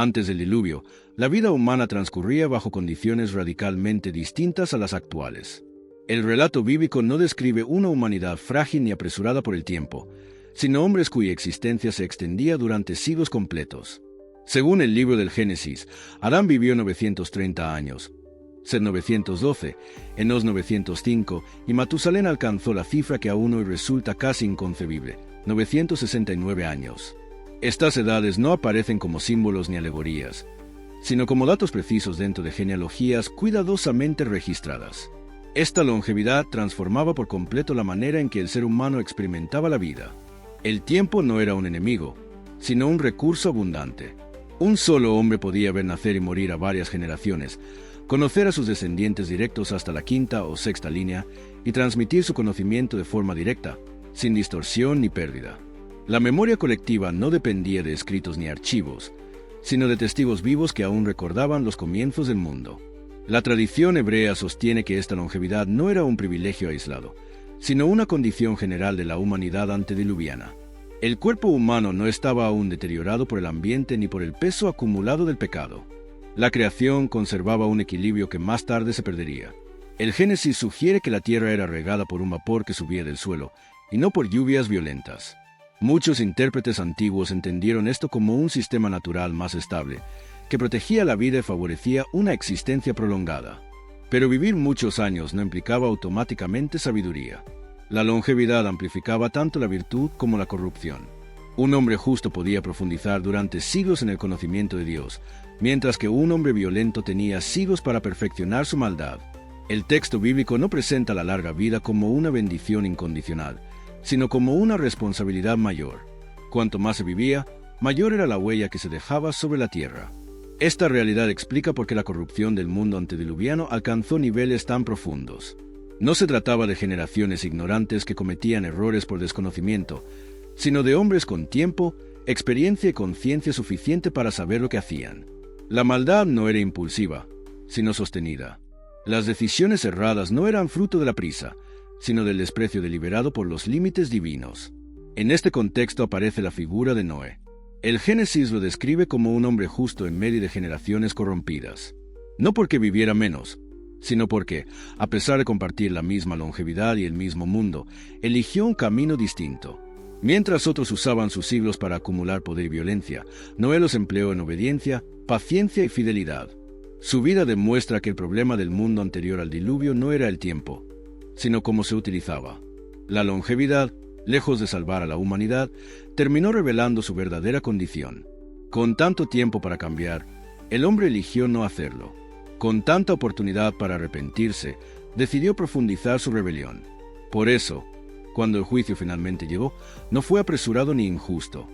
Antes del diluvio, la vida humana transcurría bajo condiciones radicalmente distintas a las actuales. El relato bíblico no describe una humanidad frágil ni apresurada por el tiempo, sino hombres cuya existencia se extendía durante siglos completos. Según el libro del Génesis, Adán vivió 930 años, Set 912, Enos 905 y Matusalén alcanzó la cifra que aún hoy resulta casi inconcebible, 969 años. Estas edades no aparecen como símbolos ni alegorías, sino como datos precisos dentro de genealogías cuidadosamente registradas. Esta longevidad transformaba por completo la manera en que el ser humano experimentaba la vida. El tiempo no era un enemigo, sino un recurso abundante. Un solo hombre podía ver nacer y morir a varias generaciones, conocer a sus descendientes directos hasta la quinta o sexta línea y transmitir su conocimiento de forma directa, sin distorsión ni pérdida. La memoria colectiva no dependía de escritos ni archivos, sino de testigos vivos que aún recordaban los comienzos del mundo. La tradición hebrea sostiene que esta longevidad no era un privilegio aislado, sino una condición general de la humanidad antediluviana. El cuerpo humano no estaba aún deteriorado por el ambiente ni por el peso acumulado del pecado. La creación conservaba un equilibrio que más tarde se perdería. El Génesis sugiere que la tierra era regada por un vapor que subía del suelo, y no por lluvias violentas. Muchos intérpretes antiguos entendieron esto como un sistema natural más estable, que protegía la vida y favorecía una existencia prolongada. Pero vivir muchos años no implicaba automáticamente sabiduría. La longevidad amplificaba tanto la virtud como la corrupción. Un hombre justo podía profundizar durante siglos en el conocimiento de Dios, mientras que un hombre violento tenía siglos para perfeccionar su maldad. El texto bíblico no presenta la larga vida como una bendición incondicional, sino como una responsabilidad mayor. Cuanto más se vivía, mayor era la huella que se dejaba sobre la tierra. Esta realidad explica por qué la corrupción del mundo antediluviano alcanzó niveles tan profundos. No se trataba de generaciones ignorantes que cometían errores por desconocimiento, sino de hombres con tiempo, experiencia y conciencia suficiente para saber lo que hacían. La maldad no era impulsiva, sino sostenida. Las decisiones erradas no eran fruto de la prisa, sino del desprecio deliberado por los límites divinos. En este contexto aparece la figura de Noé. El Génesis lo describe como un hombre justo en medio de generaciones corrompidas. No porque viviera menos, sino porque, a pesar de compartir la misma longevidad y el mismo mundo, eligió un camino distinto. Mientras otros usaban sus siglos para acumular poder y violencia, Noé los empleó en obediencia, paciencia y fidelidad. Su vida demuestra que el problema del mundo anterior al diluvio no era el tiempo, sino cómo se utilizaba. La longevidad, lejos de salvar a la humanidad, terminó revelando su verdadera condición. Con tanto tiempo para cambiar, el hombre eligió no hacerlo. Con tanta oportunidad para arrepentirse, decidió profundizar su rebelión. Por eso, cuando el juicio finalmente llegó, no fue apresurado ni injusto.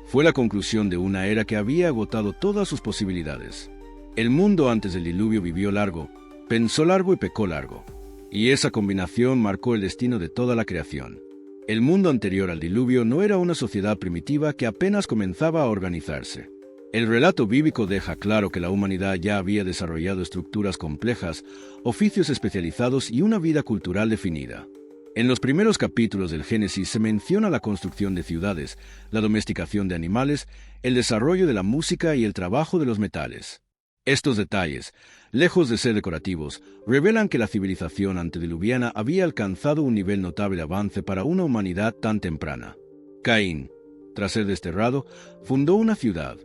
Fue la conclusión de una era que había agotado todas sus posibilidades. El mundo antes del diluvio vivió largo, pensó largo y pecó largo. Y esa combinación marcó el destino de toda la creación. El mundo anterior al diluvio no era una sociedad primitiva que apenas comenzaba a organizarse. El relato bíblico deja claro que la humanidad ya había desarrollado estructuras complejas, oficios especializados y una vida cultural definida. En los primeros capítulos del Génesis se menciona la construcción de ciudades, la domesticación de animales, el desarrollo de la música y el trabajo de los metales. Estos detalles, lejos de ser decorativos, revelan que la civilización antediluviana había alcanzado un nivel notable de avance para una humanidad tan temprana. Caín, tras ser desterrado, fundó una ciudad.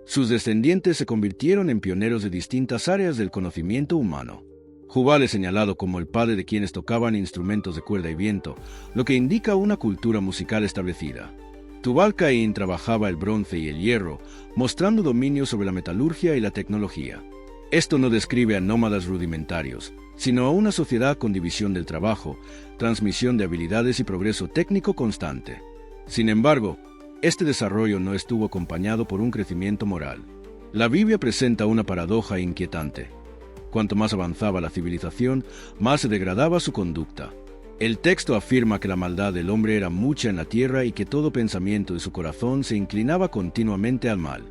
Sus descendientes se convirtieron en pioneros de distintas áreas del conocimiento humano. Jubal es señalado como el padre de quienes tocaban instrumentos de cuerda y viento, lo que indica una cultura musical establecida. Tubal-Caín trabajaba el bronce y el hierro, mostrando dominio sobre la metalurgia y la tecnología. Esto no describe a nómadas rudimentarios, sino a una sociedad con división del trabajo, transmisión de habilidades y progreso técnico constante. Sin embargo, este desarrollo no estuvo acompañado por un crecimiento moral. La Biblia presenta una paradoja inquietante. Cuanto más avanzaba la civilización, más se degradaba su conducta. El texto afirma que la maldad del hombre era mucha en la tierra y que todo pensamiento de su corazón se inclinaba continuamente al mal.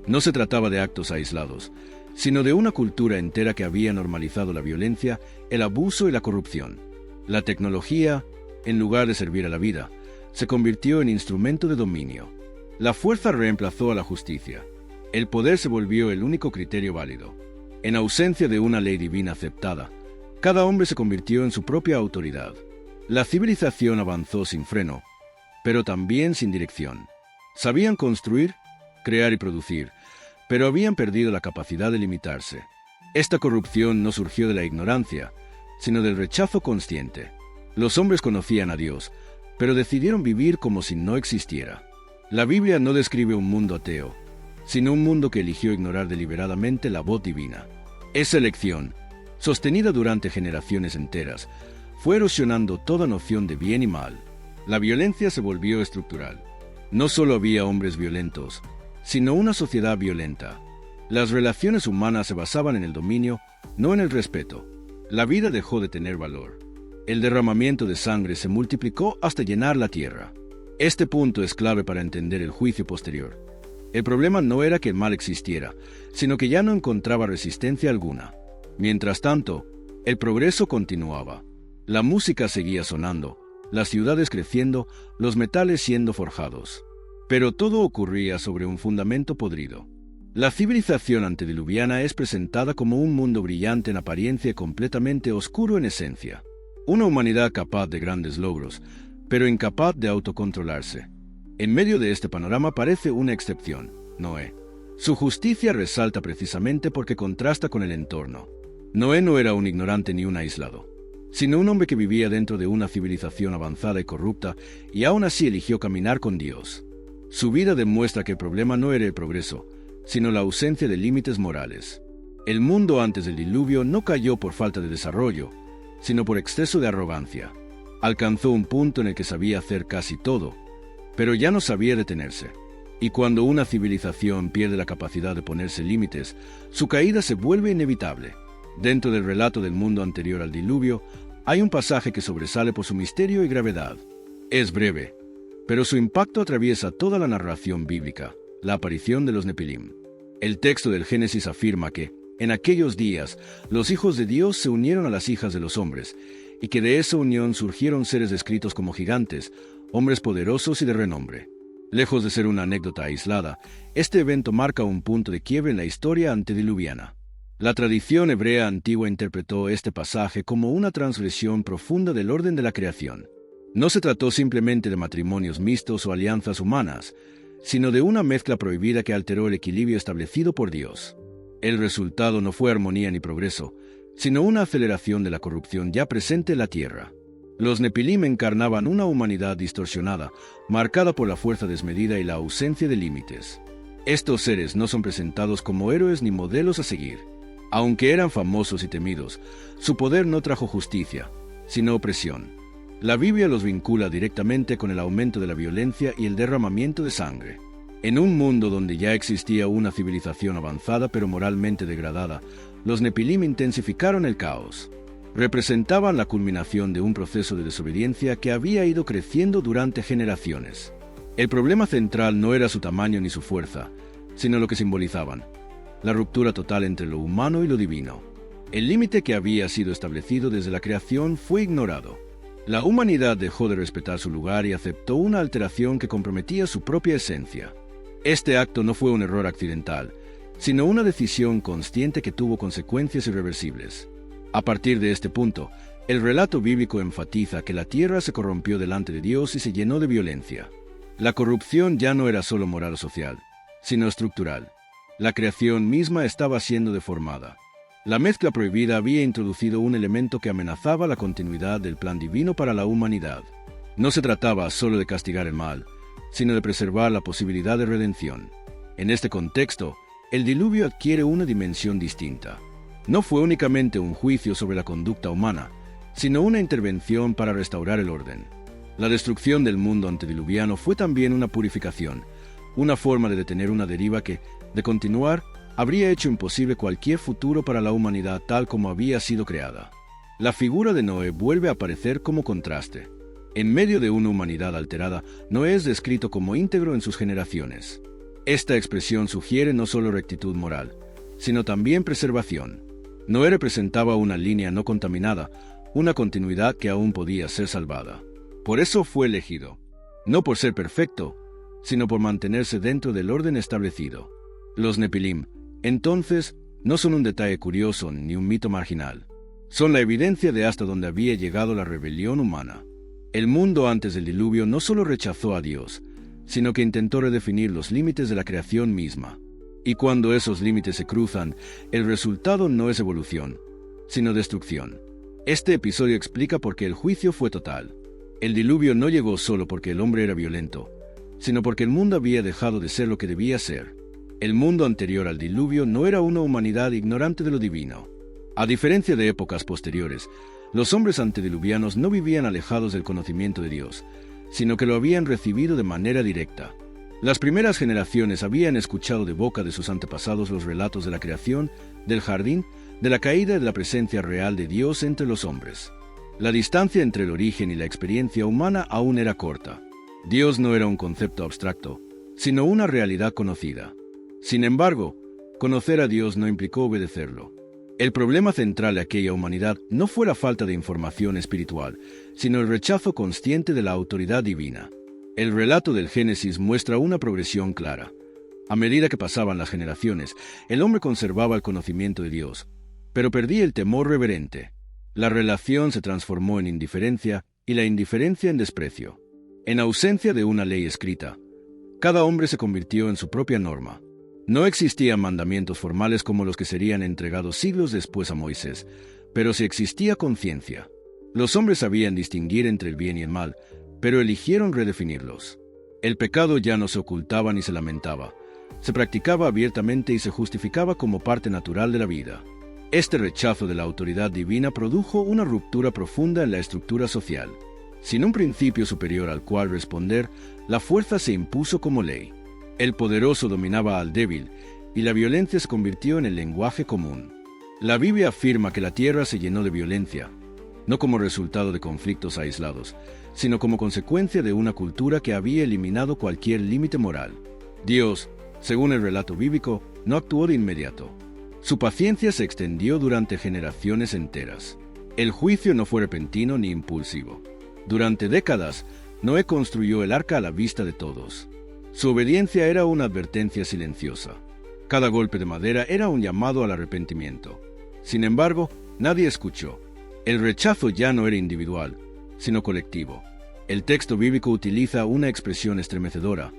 No se trataba de actos aislados, sino de una cultura entera que había normalizado la violencia, el abuso y la corrupción. La tecnología, en lugar de servir a la vida, se convirtió en instrumento de dominio. La fuerza reemplazó a la justicia. El poder se volvió el único criterio válido. En ausencia de una ley divina aceptada, cada hombre se convirtió en su propia autoridad. La civilización avanzó sin freno, pero también sin dirección. Sabían construir, crear y producir, pero habían perdido la capacidad de limitarse. Esta corrupción no surgió de la ignorancia, sino del rechazo consciente. Los hombres conocían a Dios, pero decidieron vivir como si no existiera. La Biblia no describe un mundo ateo, sino un mundo que eligió ignorar deliberadamente la voz divina. Esa elección, sostenida durante generaciones enteras, fue erosionando toda noción de bien y mal. La violencia se volvió estructural. No solo había hombres violentos, sino una sociedad violenta. Las relaciones humanas se basaban en el dominio, no en el respeto. La vida dejó de tener valor. El derramamiento de sangre se multiplicó hasta llenar la tierra. Este punto es clave para entender el juicio posterior. El problema no era que el mal existiera, sino que ya no encontraba resistencia alguna. Mientras tanto, el progreso continuaba. La música seguía sonando, las ciudades creciendo, los metales siendo forjados. Pero todo ocurría sobre un fundamento podrido. La civilización antediluviana es presentada como un mundo brillante en apariencia y completamente oscuro en esencia. Una humanidad capaz de grandes logros, pero incapaz de autocontrolarse. En medio de este panorama aparece una excepción, Noé. Su justicia resalta precisamente porque contrasta con el entorno. Noé no era un ignorante ni un aislado, sino un hombre que vivía dentro de una civilización avanzada y corrupta y aún así eligió caminar con Dios. Su vida demuestra que el problema no era el progreso, sino la ausencia de límites morales. El mundo antes del diluvio no cayó por falta de desarrollo, sino por exceso de arrogancia. Alcanzó un punto en el que sabía hacer casi todo, pero ya no sabía detenerse. Y cuando una civilización pierde la capacidad de ponerse límites, su caída se vuelve inevitable. Dentro del relato del mundo anterior al diluvio, hay un pasaje que sobresale por su misterio y gravedad. Es breve, pero su impacto atraviesa toda la narración bíblica, la aparición de los Nepilim. El texto del Génesis afirma que, en aquellos días, los hijos de Dios se unieron a las hijas de los hombres, y que de esa unión surgieron seres descritos como gigantes, hombres poderosos y de renombre. Lejos de ser una anécdota aislada, este evento marca un punto de quiebre en la historia antediluviana. La tradición hebrea antigua interpretó este pasaje como una transgresión profunda del orden de la creación. No se trató simplemente de matrimonios mixtos o alianzas humanas, sino de una mezcla prohibida que alteró el equilibrio establecido por Dios. El resultado no fue armonía ni progreso, sino una aceleración de la corrupción ya presente en la tierra. Los Nepilim encarnaban una humanidad distorsionada, marcada por la fuerza desmedida y la ausencia de límites. Estos seres no son presentados como héroes ni modelos a seguir. Aunque eran famosos y temidos, su poder no trajo justicia, sino opresión. La Biblia los vincula directamente con el aumento de la violencia y el derramamiento de sangre. En un mundo donde ya existía una civilización avanzada pero moralmente degradada, los Nepilim intensificaron el caos. Representaban la culminación de un proceso de desobediencia que había ido creciendo durante generaciones. El problema central no era su tamaño ni su fuerza, sino lo que simbolizaban: la ruptura total entre lo humano y lo divino. El límite que había sido establecido desde la creación fue ignorado. La humanidad dejó de respetar su lugar y aceptó una alteración que comprometía su propia esencia. Este acto no fue un error accidental, sino una decisión consciente que tuvo consecuencias irreversibles. A partir de este punto, el relato bíblico enfatiza que la tierra se corrompió delante de Dios y se llenó de violencia. La corrupción ya no era solo moral o social, sino estructural. La creación misma estaba siendo deformada. La mezcla prohibida había introducido un elemento que amenazaba la continuidad del plan divino para la humanidad. No se trataba solo de castigar el mal, sino de preservar la posibilidad de redención. En este contexto, el diluvio adquiere una dimensión distinta. No fue únicamente un juicio sobre la conducta humana, sino una intervención para restaurar el orden. La destrucción del mundo antediluviano fue también una purificación, una forma de detener una deriva que, de continuar, habría hecho imposible cualquier futuro para la humanidad tal como había sido creada. La figura de Noé vuelve a aparecer como contraste. En medio de una humanidad alterada, Noé es descrito como íntegro en sus generaciones. Esta expresión sugiere no solo rectitud moral, sino también preservación. Noé representaba una línea no contaminada, una continuidad que aún podía ser salvada. Por eso fue elegido, no por ser perfecto, sino por mantenerse dentro del orden establecido. Los Nepilim, entonces, no son un detalle curioso ni un mito marginal. Son la evidencia de hasta dónde había llegado la rebelión humana. El mundo antes del diluvio no solo rechazó a Dios, sino que intentó redefinir los límites de la creación misma. Y cuando esos límites se cruzan, el resultado no es evolución, sino destrucción. Este episodio explica por qué el juicio fue total. El diluvio no llegó solo porque el hombre era violento, sino porque el mundo había dejado de ser lo que debía ser. El mundo anterior al diluvio no era una humanidad ignorante de lo divino. A diferencia de épocas posteriores, los hombres antediluvianos no vivían alejados del conocimiento de Dios, sino que lo habían recibido de manera directa. Las primeras generaciones habían escuchado de boca de sus antepasados los relatos de la creación, del jardín, de la caída y de la presencia real de Dios entre los hombres. La distancia entre el origen y la experiencia humana aún era corta. Dios no era un concepto abstracto, sino una realidad conocida. Sin embargo, conocer a Dios no implicó obedecerlo. El problema central de aquella humanidad no fue la falta de información espiritual, sino el rechazo consciente de la autoridad divina. El relato del Génesis muestra una progresión clara. A medida que pasaban las generaciones, el hombre conservaba el conocimiento de Dios, pero perdía el temor reverente. La relación se transformó en indiferencia y la indiferencia en desprecio. En ausencia de una ley escrita, cada hombre se convirtió en su propia norma. No existían mandamientos formales como los que serían entregados siglos después a Moisés, pero sí existía conciencia. Los hombres sabían distinguir entre el bien y el mal, pero eligieron redefinirlos. El pecado ya no se ocultaba ni se lamentaba, se practicaba abiertamente y se justificaba como parte natural de la vida. Este rechazo de la autoridad divina produjo una ruptura profunda en la estructura social. Sin un principio superior al cual responder, la fuerza se impuso como ley. El poderoso dominaba al débil, y la violencia se convirtió en el lenguaje común. La Biblia afirma que la tierra se llenó de violencia, no como resultado de conflictos aislados, sino como consecuencia de una cultura que había eliminado cualquier límite moral. Dios, según el relato bíblico, no actuó de inmediato. Su paciencia se extendió durante generaciones enteras. El juicio no fue repentino ni impulsivo. Durante décadas, Noé construyó el arca a la vista de todos. Su obediencia era una advertencia silenciosa. Cada golpe de madera era un llamado al arrepentimiento. Sin embargo, nadie escuchó. El rechazo ya no era individual, sino colectivo. El texto bíblico utiliza una expresión estremecedora.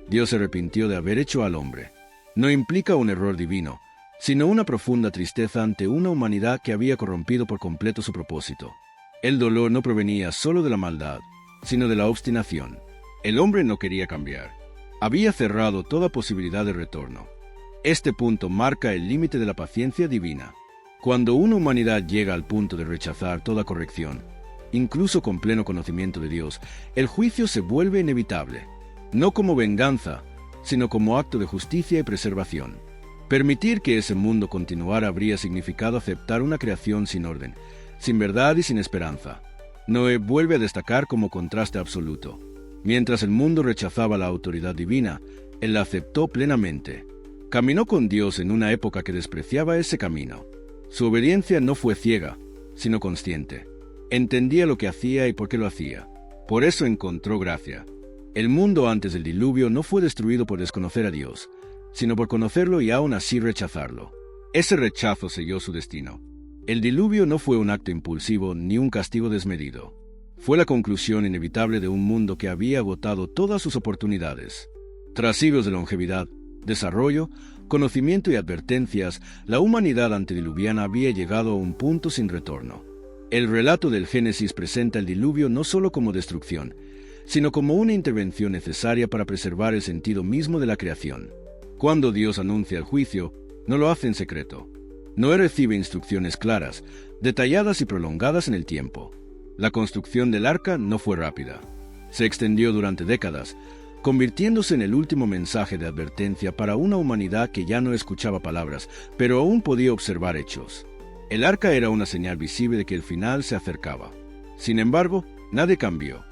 Dios se arrepintió de haber hecho al hombre. No implica un error divino, sino una profunda tristeza ante una humanidad que había corrompido por completo su propósito. El dolor no provenía solo de la maldad, sino de la obstinación. El hombre no quería cambiar. Había cerrado toda posibilidad de retorno. Este punto marca el límite de la paciencia divina. Cuando una humanidad llega al punto de rechazar toda corrección, incluso con pleno conocimiento de Dios, el juicio se vuelve inevitable, no como venganza, sino como acto de justicia y preservación. Permitir que ese mundo continuara habría significado aceptar una creación sin orden, sin verdad y sin esperanza. Noé vuelve a destacar como contraste absoluto. Mientras el mundo rechazaba la autoridad divina, él la aceptó plenamente. Caminó con Dios en una época que despreciaba ese camino. Su obediencia no fue ciega, sino consciente. Entendía lo que hacía y por qué lo hacía. Por eso encontró gracia. El mundo antes del diluvio no fue destruido por desconocer a Dios, sino por conocerlo y aún así rechazarlo. Ese rechazo selló su destino. El diluvio no fue un acto impulsivo ni un castigo desmedido. Fue la conclusión inevitable de un mundo que había agotado todas sus oportunidades. Tras siglos de longevidad, desarrollo, conocimiento y advertencias, la humanidad antediluviana había llegado a un punto sin retorno. El relato del Génesis presenta el diluvio no solo como destrucción, sino como una intervención necesaria para preservar el sentido mismo de la creación. Cuando Dios anuncia el juicio, no lo hace en secreto. Noé recibe instrucciones claras, detalladas y prolongadas en el tiempo. La construcción del arca no fue rápida. Se extendió durante décadas, convirtiéndose en el último mensaje de advertencia para una humanidad que ya no escuchaba palabras, pero aún podía observar hechos. El arca era una señal visible de que el final se acercaba. Sin embargo, nada cambió.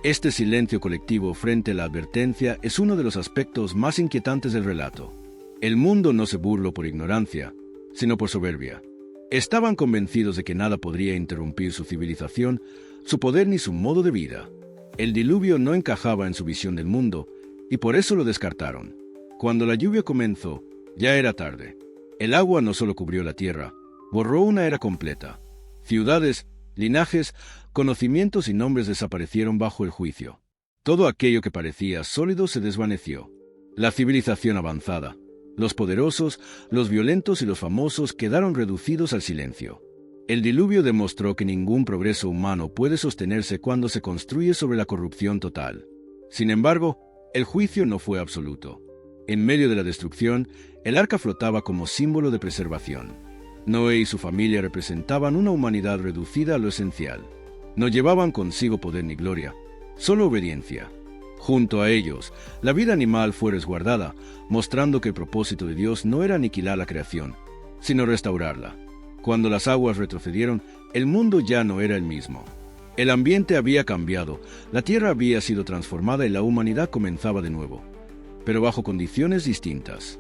Este silencio colectivo frente a la advertencia es uno de los aspectos más inquietantes del relato. El mundo no se burló por ignorancia, sino por soberbia. Estaban convencidos de que nada podría interrumpir su civilización, su poder ni su modo de vida. El diluvio no encajaba en su visión del mundo, y por eso lo descartaron. Cuando la lluvia comenzó, Ya era tarde. El agua no solo cubrió la tierra, borró una era completa. Ciudades, linajes, conocimientos y nombres desaparecieron bajo el juicio. Todo aquello que parecía sólido se desvaneció. La civilización avanzada, los poderosos, los violentos y los famosos quedaron reducidos al silencio. El diluvio demostró que ningún progreso humano puede sostenerse cuando se construye sobre la corrupción total. Sin embargo, el juicio no fue absoluto. En medio de la destrucción, el arca flotaba como símbolo de preservación. Noé y su familia representaban una humanidad reducida a lo esencial. No llevaban consigo poder ni gloria, solo obediencia. Junto a ellos, la vida animal fue resguardada, mostrando que el propósito de Dios no era aniquilar la creación, sino restaurarla. Cuando las aguas retrocedieron, el mundo ya no era el mismo. El ambiente había cambiado, la tierra había sido transformada y la humanidad comenzaba de nuevo, pero bajo condiciones distintas.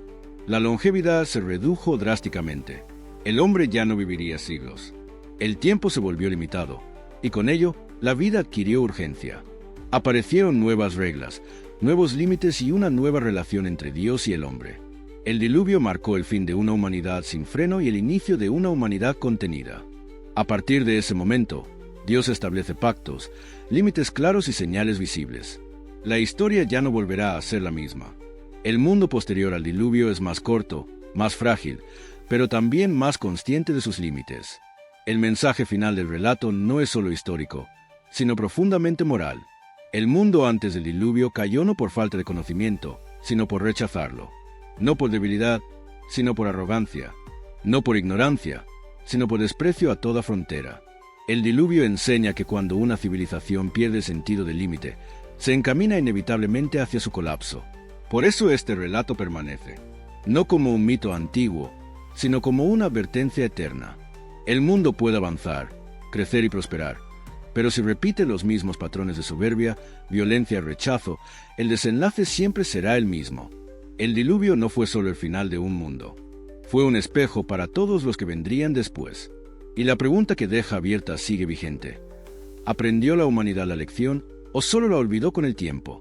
La longevidad se redujo drásticamente. El hombre ya no viviría siglos. El tiempo se volvió limitado, y con ello, la vida adquirió urgencia. Aparecieron nuevas reglas, nuevos límites y una nueva relación entre Dios y el hombre. El diluvio marcó el fin de una humanidad sin freno y el inicio de una humanidad contenida. A partir de ese momento, Dios establece pactos, límites claros y señales visibles. La historia ya no volverá a ser la misma. El mundo posterior al diluvio es más corto, más frágil, pero también más consciente de sus límites. El mensaje final del relato no es solo histórico, sino profundamente moral. El mundo antes del diluvio cayó no por falta de conocimiento, sino por rechazarlo. No por debilidad, sino por arrogancia. No por ignorancia, sino por desprecio a toda frontera. El diluvio enseña que cuando una civilización pierde sentido del límite, se encamina inevitablemente hacia su colapso. Por eso este relato permanece, no como un mito antiguo, sino como una advertencia eterna. El mundo puede avanzar, crecer y prosperar, pero si repite los mismos patrones de soberbia, violencia y rechazo, el desenlace siempre será el mismo. El diluvio no fue solo el final de un mundo, fue un espejo para todos los que vendrían después. Y la pregunta que deja abierta sigue vigente. ¿Aprendió la humanidad la lección o solo la olvidó con el tiempo?